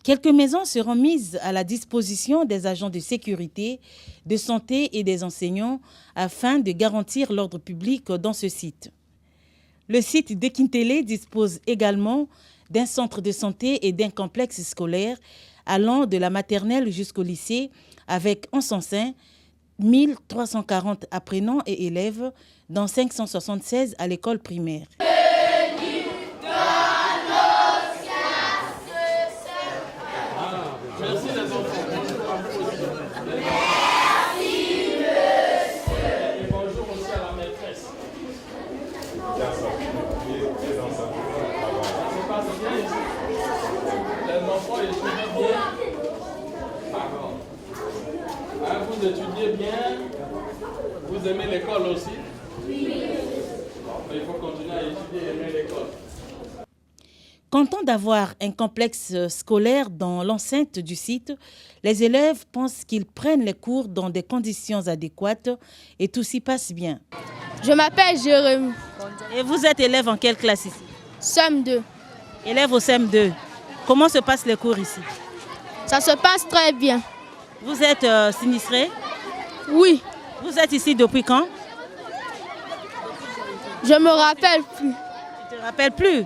Quelques maisons seront mises à la disposition des agents de sécurité, de santé et des enseignants afin de garantir l'ordre public dans ce site. Le site de Kintélé dispose également d'un centre de santé et d'un complexe scolaire allant de la maternelle jusqu'au lycée avec en son sein 1340 apprenants et élèves, dont 576 à l'école primaire. Vous étudiez bien, vous aimez l'école aussi? Oui. Il faut continuer à étudier et aimer l'école. Content d'avoir un complexe scolaire dans l'enceinte du site, les élèves pensent qu'ils prennent les cours dans des conditions adéquates et tout s'y passe bien. Je m'appelle Jérémy. Et vous êtes élève en quelle classe ici? CM2. Élève au CM2. Comment se passent les cours ici? Ça se passe très bien. Vous êtes sinistré? Oui. Vous êtes ici depuis quand? Je me rappelle plus. Tu ne te rappelles plus?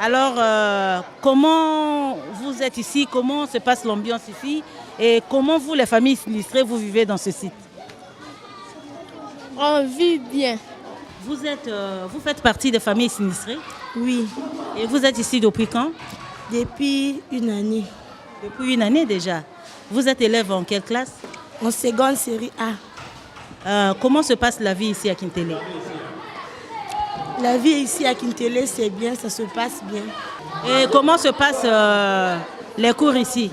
Alors, comment vous êtes ici? Comment se passe l'ambiance ici? Et comment vous, les familles sinistrées, vous vivez dans ce site? On vit bien. Vous faites partie des familles sinistrées? Oui. Et vous êtes ici depuis quand? Depuis une année. Depuis une année déjà. Vous êtes élève en quelle classe? En seconde série A. Comment se passe la vie ici à Kintélé? La vie ici à Kintélé, c'est bien, ça se passe bien. Et comment se passent les cours ici?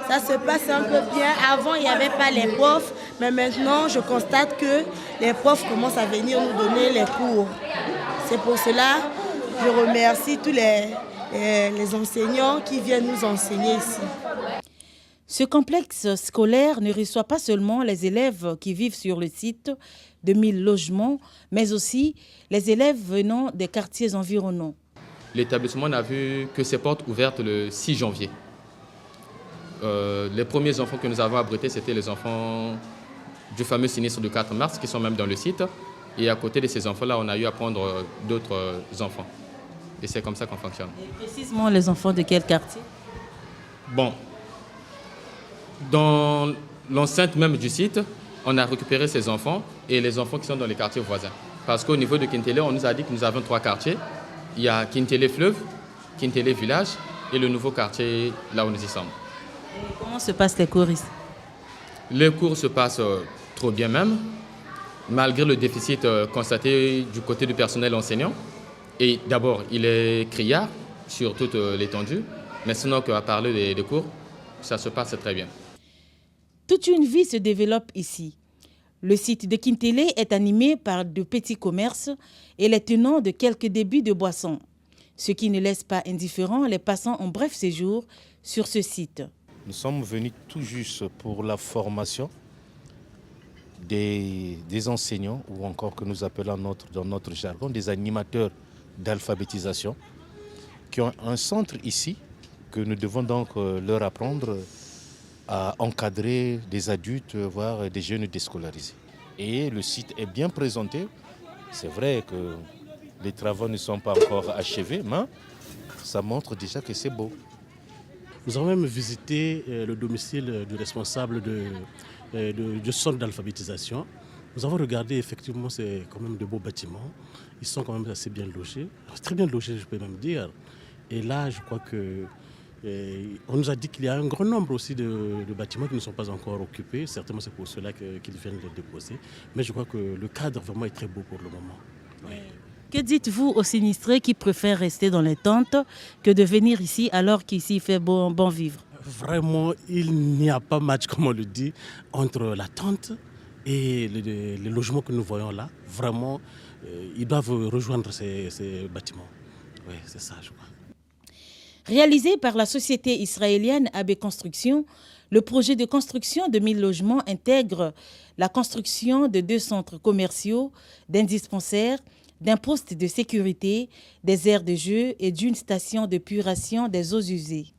Ça se passe un peu bien. Avant, il n'y avait pas les profs, mais maintenant, je constate que les profs commencent à venir nous donner les cours. C'est pour cela que je remercie tous les enseignants qui viennent nous enseigner ici. Ce complexe scolaire ne reçoit pas seulement les élèves qui vivent sur le site de 1000 logements, mais aussi les élèves venant des quartiers environnants. L'établissement n'a vu que ses portes ouvertes le 6 janvier. Les premiers enfants que nous avons abrités, c'était les enfants du fameux sinistre du 4 mars, qui sont même dans le site. Et à côté de ces enfants-là, on a eu à prendre d'autres enfants. Et c'est comme ça qu'on fonctionne. Et précisément les enfants de quel quartier? Bon, dans l'enceinte même du site, on a récupéré ces enfants et les enfants qui sont dans les quartiers voisins. Parce qu'au niveau de Kintélé, on nous a dit que nous avons 3 quartiers. Il y a Kintélé Fleuve, Kintélé Village et le nouveau quartier là où nous y sommes. Et comment se passent les cours ici? Les cours se passent trop bien même, malgré le déficit constaté du côté du personnel enseignant. Et d'abord, il est criard sur toute l'étendue, mais sinon, à parler des cours, ça se passe très bien. Toute une vie se développe ici. Le site de Kintélé est animé par de petits commerces et les tenants de quelques débits de boissons, ce qui ne laisse pas indifférents les passants en bref séjour sur ce site. Nous sommes venus tout juste pour la formation des enseignants, ou encore que nous appelons dans notre jargon des animateurs d'alphabétisation, qui ont un centre ici, que nous devons donc leur apprendre à encadrer des adultes, voire des jeunes déscolarisés. Et le site est bien présenté. C'est vrai que les travaux ne sont pas encore achevés, mais ça montre déjà que c'est beau. Nous avons même visité le domicile du responsable du centre d'alphabétisation. Nous avons regardé, effectivement, c'est quand même de beaux bâtiments. Ils sont quand même assez bien logés, très bien logés, je peux même dire. Et là, je crois que on nous a dit qu'il y a un grand nombre aussi de bâtiments qui ne sont pas encore occupés. Certainement, c'est pour cela qu'ils viennent les déposer. Mais je crois que le cadre vraiment est très beau pour le moment. Oui. Que dites-vous aux sinistrés qui préfèrent rester dans les tentes que de venir ici alors qu'ici il fait bon vivre? Vraiment, il n'y a pas match, comme on le dit, entre la tente et les logements que nous voyons là. Vraiment, ils doivent rejoindre ces bâtiments. Oui, c'est ça, je crois. Réalisé par la société israélienne AB Construction, le projet de construction de 1000 logements intègre la construction de 2 centres commerciaux, d'un dispensaire, d'un poste de sécurité, des aires de jeu et d'une station d'épuration des eaux usées.